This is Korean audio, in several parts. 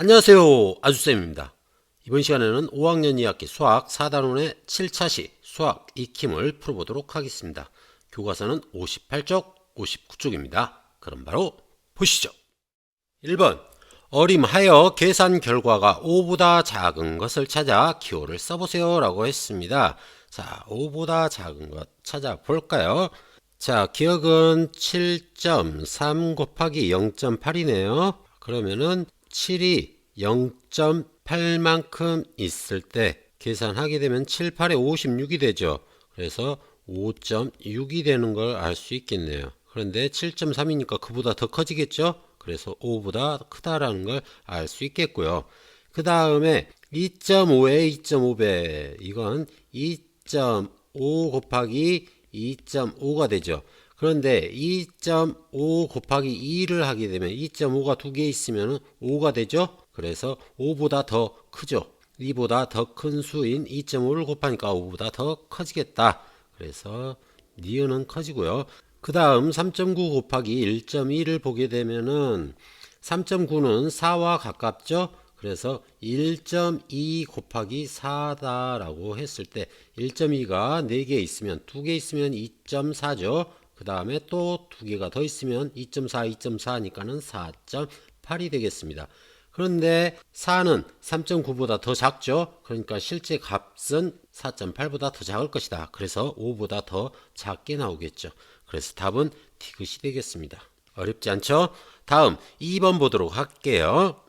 안녕하세요. 아주쌤입니다. 이번 시간에는 5학년 2학기 수학 4단원의 7차시 수학 익힘을 풀어보도록 하겠습니다. 교과서는 58쪽, 59쪽입니다. 그럼 바로 보시죠. 1번 어림하여 계산 결과가 5보다 작은 것을 찾아 기호를 써보세요 라고 했습니다. 자, 5보다 작은 것 찾아볼까요? 자, 기억은 7.3 곱하기 0.8이네요. 그러면은 7이 0.8만큼 있을 때 계산하게 되면 7, 8에 56이 되죠. 그래서 5.6이 되는 걸 알 수 있겠네요. 그런데 7.3이니까 그보다 더 커지겠죠. 그래서 5보다 크다라는 걸 알 수 있겠고요. 그 다음에 2.5에 2.5배 이건 2.5 곱하기 2.5가 되죠. 그런데 2.5 곱하기 2를 하게 되면 2.5가 두 개 있으면 5가 되죠. 그래서 5보다 더 크죠. 2보다 더 큰 수인 2.5를 곱하니까 5보다 더 커지겠다. 그래서 니은은 커지고요. 그 다음 3.9 곱하기 1.2를 보게 되면은 3.9는 4와 가깝죠. 그래서 1.2 곱하기 4다라고 했을 때 1.2가 4개 있으면 2개 있으면 2.4죠. 그 다음에 또 2개가 더 있으면 2.4, 2.4니까는 4.8이 되겠습니다. 그런데 4는 3.9보다 더 작죠. 그러니까 실제 값은 4.8보다 더 작을 것이다. 그래서 5보다 더 작게 나오겠죠. 그래서 답은 디귿이 되겠습니다. 어렵지 않죠? 다음 2번 보도록 할게요.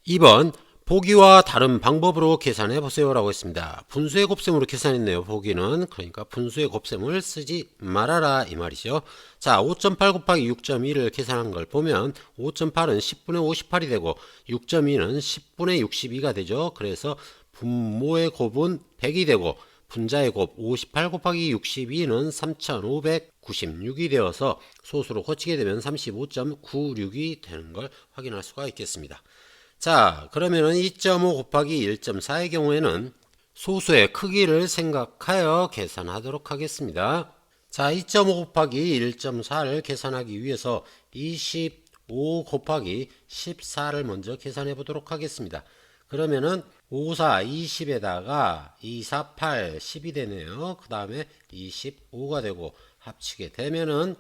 2번 보기와 다른 방법으로 계산해 보세요 라고 했습니다. 분수의 곱셈으로 계산했네요. 보기는. 그러니까 분수의 곱셈을 쓰지 말아라 이 말이죠. 자, 5.8 곱하기 6.2를 계산한 걸 보면 5.8은 10분의 58이 되고 6.2는 10분의 62가 되죠. 그래서 분모의 곱은 100이 되고 분자의 곱 58 곱하기 62는 3596이 되어서 소수로 고치게 되면 35.96이 되는 걸 확인할 수가 있겠습니다. 자, 그러면은 2.5 곱하기 1.4의 경우에는 소수의 크기를 생각하여 계산하도록 하겠습니다. 자, 2.5 곱하기 1.4를 계산하기 위해서 25 곱하기 14를 먼저 계산해 보도록 하겠습니다. 그러면은 5, 4, 20에다가 2, 4, 8, 10이 되네요. 그 다음에 25가 되고 합치게 되면은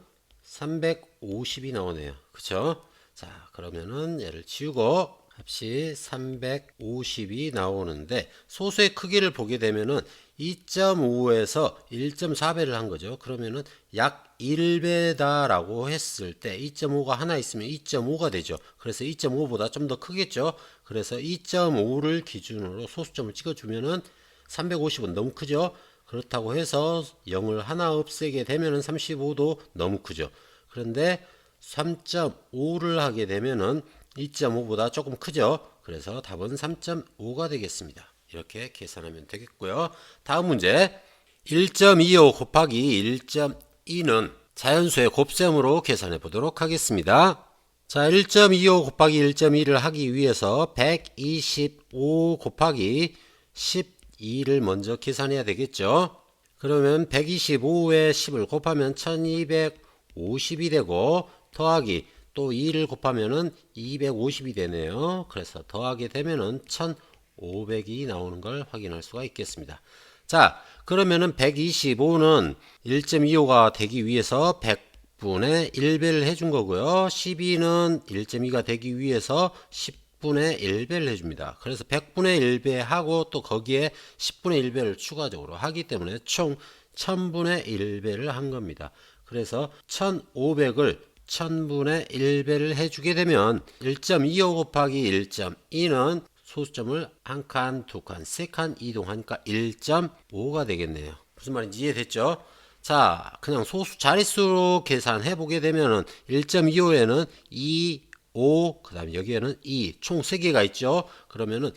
350이 나오네요. 그쵸? 자, 그러면은 얘를 지우고 합시 350이 나오는데 소수의 크기를 보게 되면은 2.5에서 1.4배를 한 거죠. 그러면은 약 1배다 라고 했을 때 2.5가 하나 있으면 2.5가 되죠. 그래서 2.5보다 좀 더 크겠죠. 그래서 2.5를 기준으로 소수점을 찍어주면은 350은 너무 크죠. 그렇다고 해서 0을 하나 없애게 되면은 35도 너무 크죠. 그런데 3.5를 하게 되면은 2.5보다 조금 크죠. 그래서 답은 3.5가 되겠습니다. 이렇게 계산하면 되겠고요. 다음 문제 1.25 곱하기 1.2는 자연수의 곱셈으로 계산해 보도록 하겠습니다. 자, 1.25 곱하기 1.2를 하기 위해서 125 곱하기 12를 먼저 계산해야 되겠죠. 그러면 125에 10을 곱하면 1250이 되고 더하기 또 2를 곱하면은 250이 되네요. 그래서 더하게 되면은 1500이 나오는 걸 확인할 수가 있겠습니다. 자, 그러면은 125는 1.25가 되기 위해서 100분의 1배를 해준 거고요. 12는 1.2가 되기 위해서 10분의 1배를 해줍니다. 그래서 100분의 1배 하고 또 거기에 10분의 1배를 추가적으로 하기 때문에 총 1000분의 1배를 한 겁니다. 그래서 1500을 1000분의 1배를 해주게 되면 1.25 곱하기 1.2는 소수점을 한 칸, 두 칸, 세 칸 이동하니까 1.5가 되겠네요. 무슨 말인지 이해됐죠? 자, 그냥 소수 자릿수로 계산해 보게 되면은 1.25에는 2, 5, 그 다음에 여기에는 2, 총 3개가 있죠? 그러면은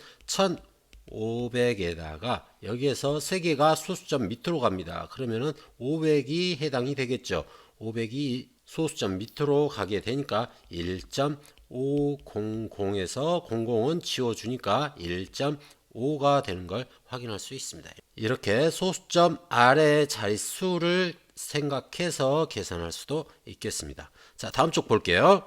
1500에다가 여기에서 3개가 소수점 밑으로 갑니다. 그러면은 500이 해당이 되겠죠? 500이 소수점 밑으로 가게 되니까 1.500에서 00은 지워주니까 1.5가 되는 걸 확인할 수 있습니다. 이렇게 소수점 아래 자릿수를 생각해서 계산할 수도 있겠습니다. 자, 다음 쪽 볼게요.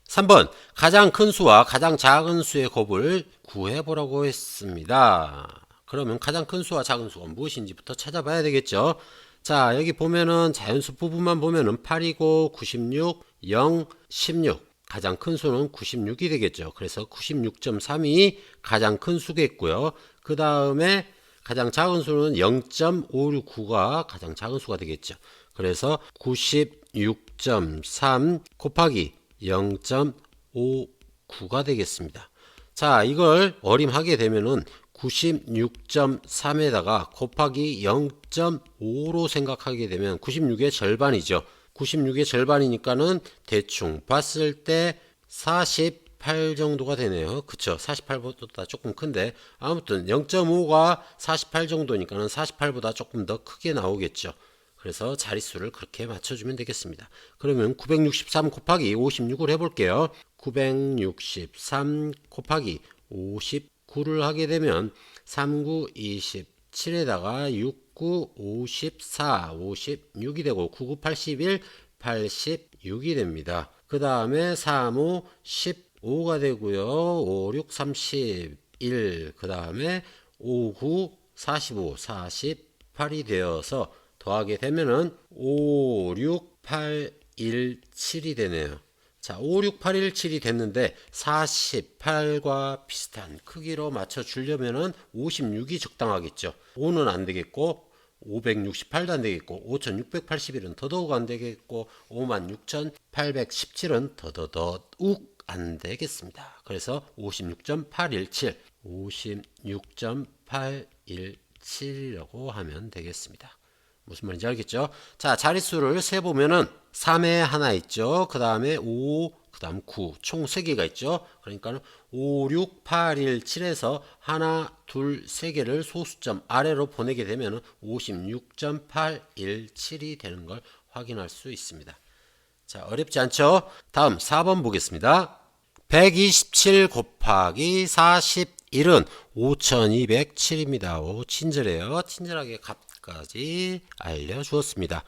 3번 가장 큰 수와 가장 작은 수의 곱을 구해보라고 했습니다. 그러면 가장 큰 수와 작은 수가 무엇인지부터 찾아봐야 되겠죠. 자, 여기 보면은 자연수 부분만 보면은 8이고 96, 0, 16. 가장 큰 수는 96이 되겠죠. 그래서 96.3이 가장 큰 수겠고요. 그 다음에 가장 작은 수는 0.569가 가장 작은 수가 되겠죠. 그래서 96.3 곱하기 0.59가 되겠습니다. 자, 이걸 어림하게 되면은 96.3에다가 곱하기 0.5로 생각하게 되면 96의 절반이죠. 96의 절반이니까는 대충 봤을 때 48 정도가 되네요. 그쵸? 48보다 조금 큰데 아무튼 0.5가 48 정도니까는 48보다 조금 더 크게 나오겠죠. 그래서 자릿수를 그렇게 맞춰주면 되겠습니다. 그러면 963 곱하기 56을 해볼게요. 963 곱하기 59를 하게 되면 39, 27에다가 69, 54, 56이 되고 99, 81, 86이 됩니다. 그 다음에 35, 15가 되고요. 5, 6, 31, 그 다음에 5, 9, 45, 48이 되어서 더하게 되면은 5, 6, 8, 1, 7이 되네요. 자, 5, 6, 8, 1, 7이 됐는데 48과 비슷한 크기로 맞춰 주려면은 56이 적당하겠죠. 5는 안 되겠고 568도 안 되겠고 5681은 더더욱 안 되겠고 56,817은 더더욱 안 되겠습니다. 그래서 56.817 56.817이라고 하면 되겠습니다. 무슨 말인지 알겠죠? 자, 자릿수를 세보면은 3에 하나 있죠. 그 다음에 5, 그 다음 9, 총 3개가 있죠. 그러니까 5, 6, 8, 1, 7에서 하나, 둘, 3개를 소수점 아래로 보내게 되면 56.817이 되는 걸 확인할 수 있습니다. 자, 어렵지 않죠? 다음 4번 보겠습니다. 127 곱하기 41은 5207입니다. 오, 친절해요. 친절하게 값까지 알려주었습니다.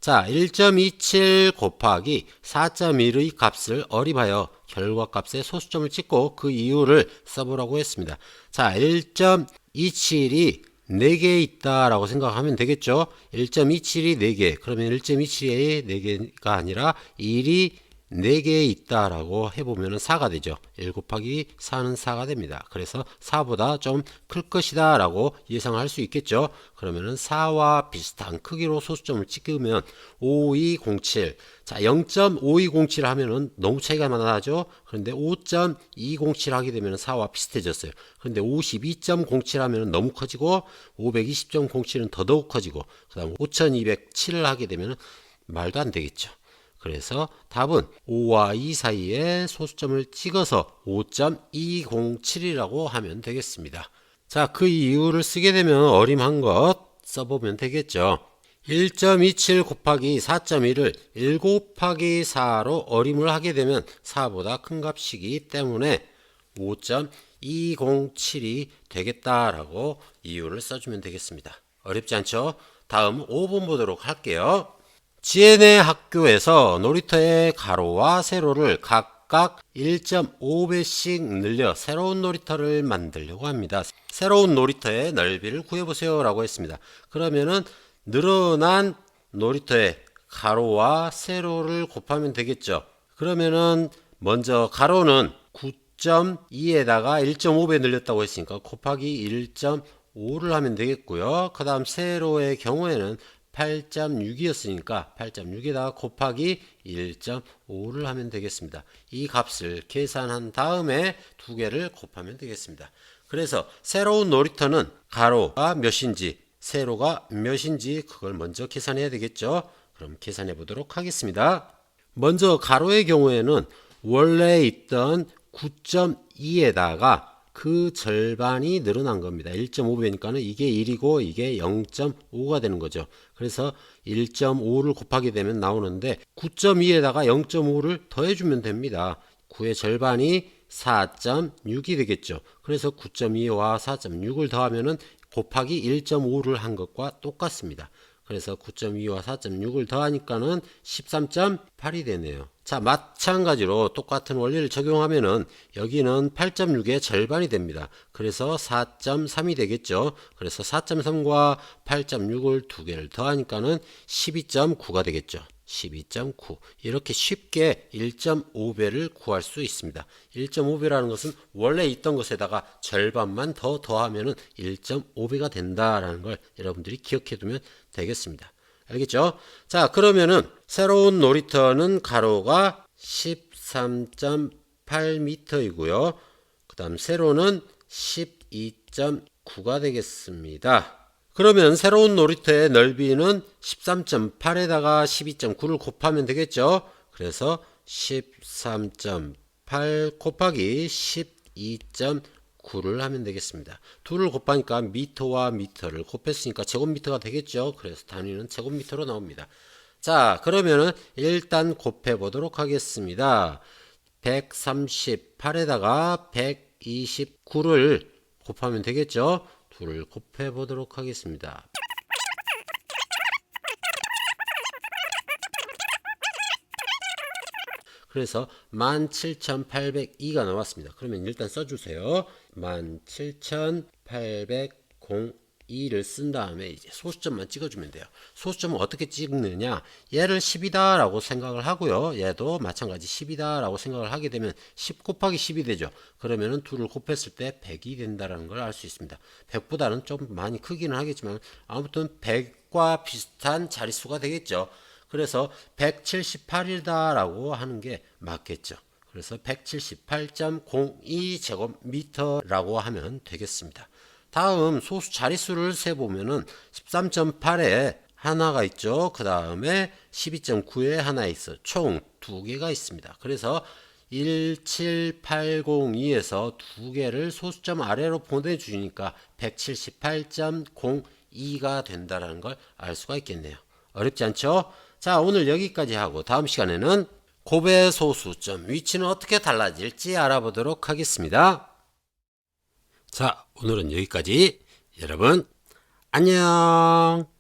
자, 1.27 곱하기 4.1의 값을 어림하여 결과값에 소수점을 찍고 그 이유를 써보라고 했습니다. 자, 1.27이 4개 있다라고 생각하면 되겠죠. 1.27이 4개. 그러면 1.27이 4개가 아니라 1이 4개 있다라고 해보면 4가 되죠. 1 곱하기 4는 4가 됩니다. 그래서 4보다 좀 클 것이다 라고 예상할 수 있겠죠. 그러면은 4와 비슷한 크기로 소수점을 찍으면 5207. 자, 0.5207 하면은 너무 차이가 많이 나죠. 그런데 5.207 하게 되면 4와 비슷해졌어요. 그런데 52.07 하면 너무 커지고 520.07은 더더욱 커지고 그 다음 5207을 하게 되면 말도 안 되겠죠. 그래서 답은 5와 2 사이에 소수점을 찍어서 5.207이라고 하면 되겠습니다. 자, 그 이유를 쓰게 되면 어림한 것 써보면 되겠죠. 1.27 곱하기 4.1을 1 곱하기 4로 어림을 하게 되면 4보다 큰 값이기 때문에 5.207이 되겠다라고 이유를 써주면 되겠습니다. 어렵지 않죠? 다음 5번 보도록 할게요. 지혜네 학교에서 놀이터의 가로와 세로를 각각 1.5배씩 늘려 새로운 놀이터를 만들려고 합니다. 새로운 놀이터의 넓이를 구해보세요 라고 했습니다. 그러면은 늘어난 놀이터의 가로와 세로를 곱하면 되겠죠. 그러면은 먼저 가로는 9.2에다가 1.5배 늘렸다고 했으니까 곱하기 1.5를 하면 되겠고요. 그 다음 세로의 경우에는 8.6이었으니까 8.6에다가 곱하기 1.5를 하면 되겠습니다. 이 값을 계산한 다음에 두 개를 곱하면 되겠습니다. 그래서 새로운 놀이터는 가로가 몇인지 세로가 몇인지 그걸 먼저 계산해야 되겠죠. 그럼 계산해 보도록 하겠습니다. 먼저 가로의 경우에는 원래 있던 9.2에다가 그 절반이 늘어난 겁니다. 1.5배니까는 이게 1이고 이게 0.5가 되는 거죠. 그래서 1.5를 곱하게 되면 나오는데 9.2에다가 0.5를 더해주면 됩니다. 9의 절반이 4.6이 되겠죠. 그래서 9.2와 4.6을 더하면은 곱하기 1.5를 한 것과 똑같습니다. 그래서 9.2와 4.6을 더하니까는 13.8이 되네요. 자, 마찬가지로 똑같은 원리를 적용하면은 여기는 8.6의 절반이 됩니다. 그래서 4.3이 되겠죠. 그래서 4.3과 8.6을 두 개를 더하니까는 12.9가 되겠죠. 12.9. 이렇게 쉽게 1.5배를 구할 수 있습니다. 1.5배라는 것은 원래 있던 것에다가 절반만 더 더하면은 1.5배가 된다라는 걸 여러분들이 기억해 두면 되겠습니다. 알겠죠? 자, 그러면은 새로운 놀이터는 가로가 13.8m이고요. 그 다음 세로는 12.9가 되겠습니다. 그러면 새로운 놀이터의 넓이는 13.8에다가 12.9를 곱하면 되겠죠. 그래서 13.8 곱하기 12.9를 하면 되겠습니다. 둘을 곱하니까 미터와 미터를 곱했으니까 제곱미터가 되겠죠. 그래서 단위는 제곱미터로 나옵니다. 자, 그러면은 일단 곱해 보도록 하겠습니다. 138에다가 129를 곱하면 되겠죠. 둘을 곱해 보도록 하겠습니다. 그래서 17,802가 나왔습니다. 그러면 일단 써주세요. 17,802를 쓴 다음에 이제 소수점만 찍어주면 돼요. 소수점은 어떻게 찍느냐? 얘를 10이다 라고 생각을 하고요. 얘도 마찬가지 10이다 라고 생각을 하게 되면 10 곱하기 10이 되죠. 그러면은 둘을 곱했을 때 100이 된다는 걸 알 수 있습니다. 100보다는 좀 많이 크기는 하겠지만 아무튼 100과 비슷한 자릿수가 되겠죠. 그래서 178이다 라고 하는 게 맞겠죠. 그래서 178.02제곱미터라고 하면 되겠습니다. 다음 소수 자릿수를 세보면은 13.8에 하나가 있죠. 그 다음에 12.9에 하나 있어. 총 두 개가 있습니다. 그래서 17802에서 두 개를 소수점 아래로 보내주니까 178.02가 된다는 걸 알 수가 있겠네요. 어렵지 않죠? 자, 오늘 여기까지 하고 다음 시간에는 곱의 소수점 위치는 어떻게 달라질지 알아보도록 하겠습니다. 자, 오늘은 여기까지. 여러분, 안녕.